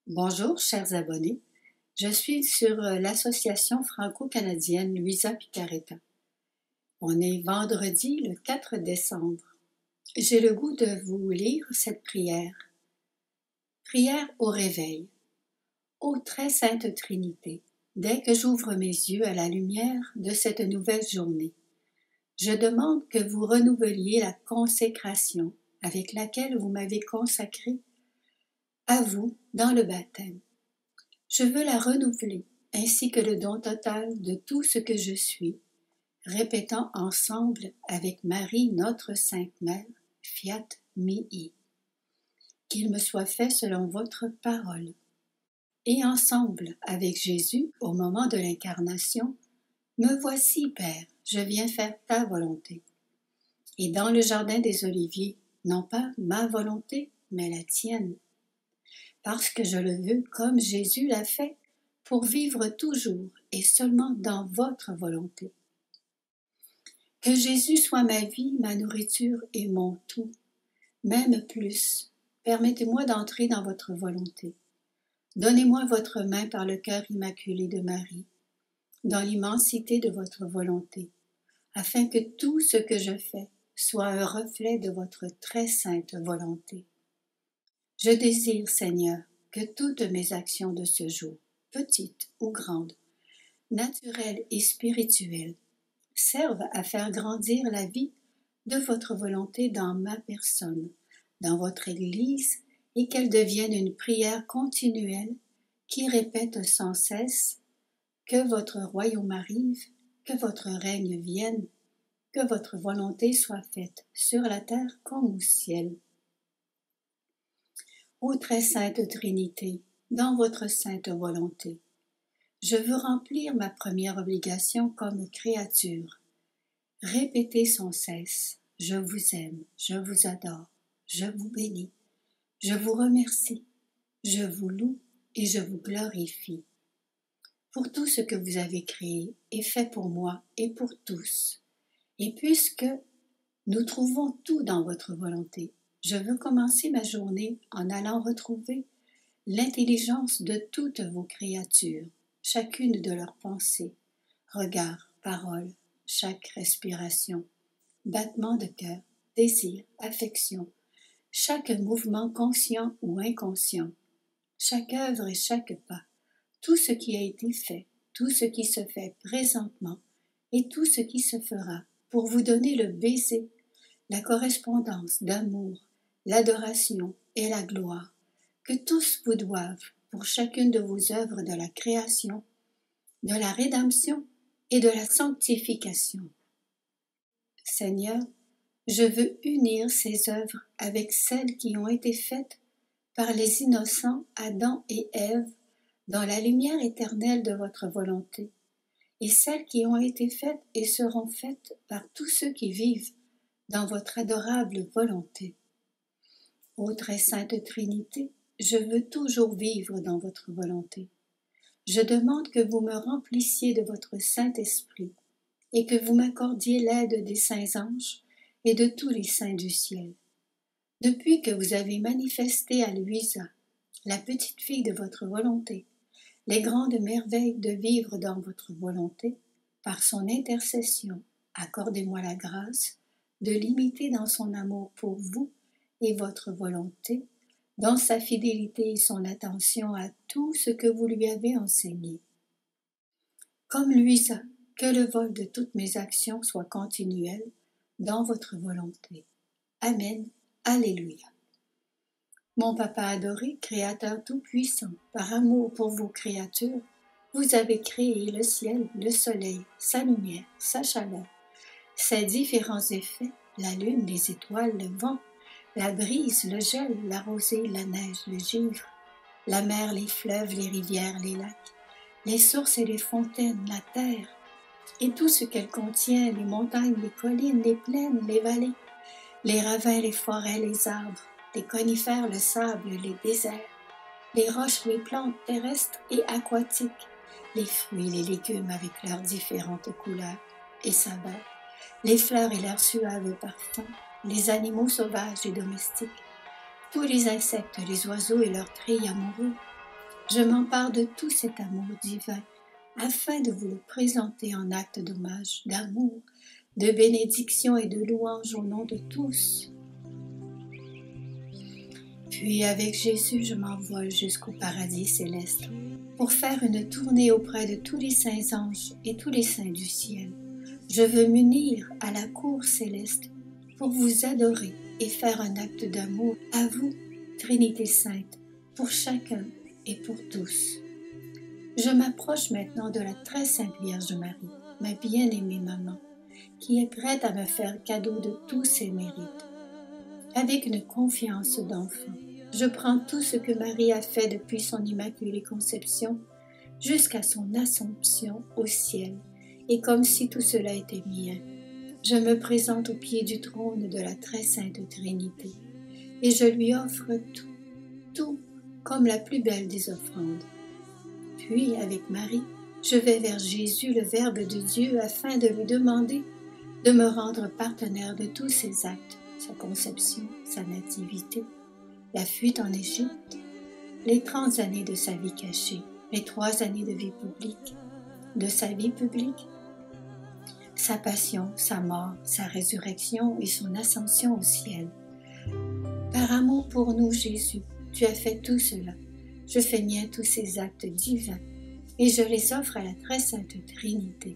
Bonjour, chers abonnés. Je suis sur l'association franco-canadienne Luisa Picaretta. On est vendredi le 4 décembre. J'ai le goût de vous lire cette prière. Prière au réveil. Ô très sainte Trinité, dès que j'ouvre mes yeux à la lumière de cette nouvelle journée, je demande que vous renouveliez la consécration avec laquelle vous m'avez consacré à vous dans le baptême. Je veux la renouveler, ainsi que le don total de tout ce que je suis, répétant ensemble avec Marie, notre Sainte Mère, Fiat Mihi. Qu'il me soit fait selon votre parole. Et ensemble avec Jésus, au moment de l'incarnation, me voici, Père, je viens faire ta volonté. Et dans le jardin des Oliviers, non pas ma volonté, mais la tienne. Parce que je le veux comme Jésus l'a fait, pour vivre toujours et seulement dans votre volonté. Que Jésus soit ma vie, ma nourriture et mon tout, même plus. Permettez-moi d'entrer dans votre volonté. Donnez-moi votre main par le cœur immaculé de Marie, dans l'immensité de votre volonté, afin que tout ce que je fais soit un reflet de votre très sainte volonté. Je désire, Seigneur, que toutes mes actions de ce jour, petites ou grandes, naturelles et spirituelles, servent à faire grandir la vie de votre volonté dans ma personne, dans votre Église, et qu'elle devienne une prière continuelle qui répète sans cesse « Que votre royaume arrive, que votre règne vienne, que votre volonté soit faite sur la terre comme au ciel. » Ô très sainte Trinité, dans votre sainte volonté, je veux remplir ma première obligation comme créature. Répétez sans cesse, je vous aime, je vous adore, je vous bénis, je vous remercie, je vous loue et je vous glorifie. Pour tout ce que vous avez créé et fait pour moi et pour tous. Et puisque nous trouvons tout dans votre volonté, je veux commencer ma journée en allant retrouver l'intelligence de toutes vos créatures, chacune de leurs pensées, regards, paroles, chaque respiration, battement de cœur, désir, affection, chaque mouvement conscient ou inconscient, chaque œuvre et chaque pas, tout ce qui a été fait, tout ce qui se fait présentement et tout ce qui se fera pour vous donner le baiser, la correspondance d'amour, l'adoration et la gloire que tous vous doivent pour chacune de vos œuvres de la création, de la rédemption et de la sanctification. Seigneur, je veux unir ces œuvres avec celles qui ont été faites par les innocents Adam et Ève dans la lumière éternelle de votre volonté, et celles qui ont été faites et seront faites par tous ceux qui vivent dans votre adorable volonté. Ô très sainte Trinité, je veux toujours vivre dans votre volonté. Je demande que vous me remplissiez de votre Saint-Esprit et que vous m'accordiez l'aide des saints anges et de tous les saints du ciel. Depuis que vous avez manifesté à Luisa, la petite fille de votre volonté, les grandes merveilles de vivre dans votre volonté, par son intercession, accordez-moi la grâce de l'imiter dans son amour pour vous et votre volonté, dans sa fidélité et son attention à tout ce que vous lui avez enseigné. Comme Luisa, que le vol de toutes mes actions soit continuel dans votre volonté. Amen. Alléluia. Mon Papa adoré, Créateur tout-puissant, par amour pour vos créatures, vous avez créé le ciel, le soleil, sa lumière, sa chaleur, ses différents effets, la lune, les étoiles, le vent, la brise, le gel, la rosée, la neige, le givre, la mer, les fleuves, les rivières, les lacs, les sources et les fontaines, la terre, et tout ce qu'elle contient, les montagnes, les collines, les plaines, les vallées, les ravins, les forêts, les arbres, les conifères, le sable, les déserts, les roches, les plantes terrestres et aquatiques, les fruits, les légumes avec leurs différentes couleurs et saveurs, les fleurs et leurs suaves parfums, les animaux sauvages et domestiques, tous les insectes, les oiseaux et leurs trilles amoureux, Je m'empare de tout cet amour divin afin de vous le présenter en acte d'hommage, d'amour, de bénédiction et de louange au nom de tous. Puis avec Jésus, je m'envole jusqu'au paradis céleste pour faire une tournée auprès de tous les saints anges et tous les saints du ciel. Je veux m'unir à la cour céleste pour vous adorer et faire un acte d'amour à vous, Trinité Sainte, pour chacun et pour tous. Je m'approche maintenant de la très sainte Vierge Marie, ma bien-aimée maman, qui est prête à me faire cadeau de tous ses mérites. Avec une confiance d'enfant, je prends tout ce que Marie a fait depuis son immaculée conception jusqu'à son assomption au ciel, et comme si tout cela était mien, je me présente au pied du trône de la très sainte Trinité, et je lui offre tout comme la plus belle des offrandes. Puis, avec Marie, je vais vers Jésus, le Verbe de Dieu, afin de lui demander de me rendre partenaire de tous ses actes, sa conception, sa nativité, la fuite en Égypte, les 30 années de sa vie cachée, les 3 années de sa vie publique, sa passion, sa mort, sa résurrection et son ascension au ciel. Par amour pour nous, Jésus, tu as fait tout cela. Je fais mien tous ces actes divins et je les offre à la très sainte Trinité,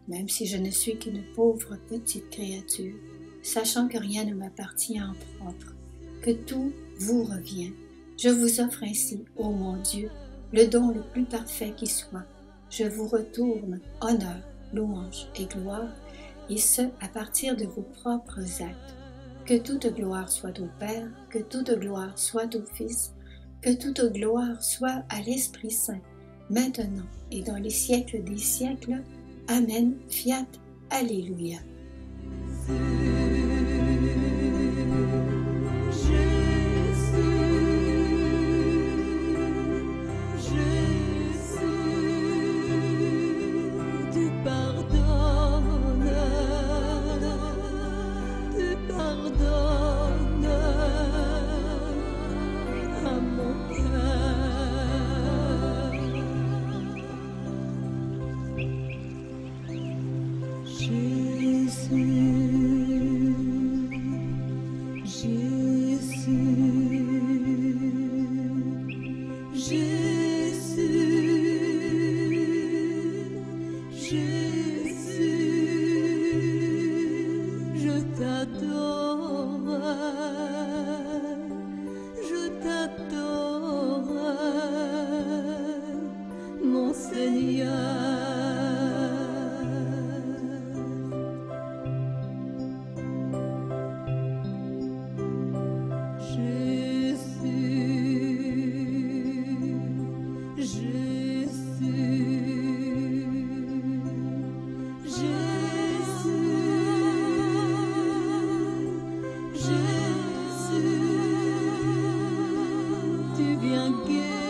même si je ne suis qu'une pauvre petite créature, sachant que rien ne m'appartient en propre, que tout vous revient. Je vous offre ainsi, ô mon Dieu, le don le plus parfait qui soit. Je vous retourne honneur, louange et gloire, et ce, à partir de vos propres actes. Que toute gloire soit au Père, que toute gloire soit au Fils, que toute gloire soit à l'Esprit Saint, maintenant et dans les siècles des siècles. Amen, fiat, Alléluia. Tu viens guérir.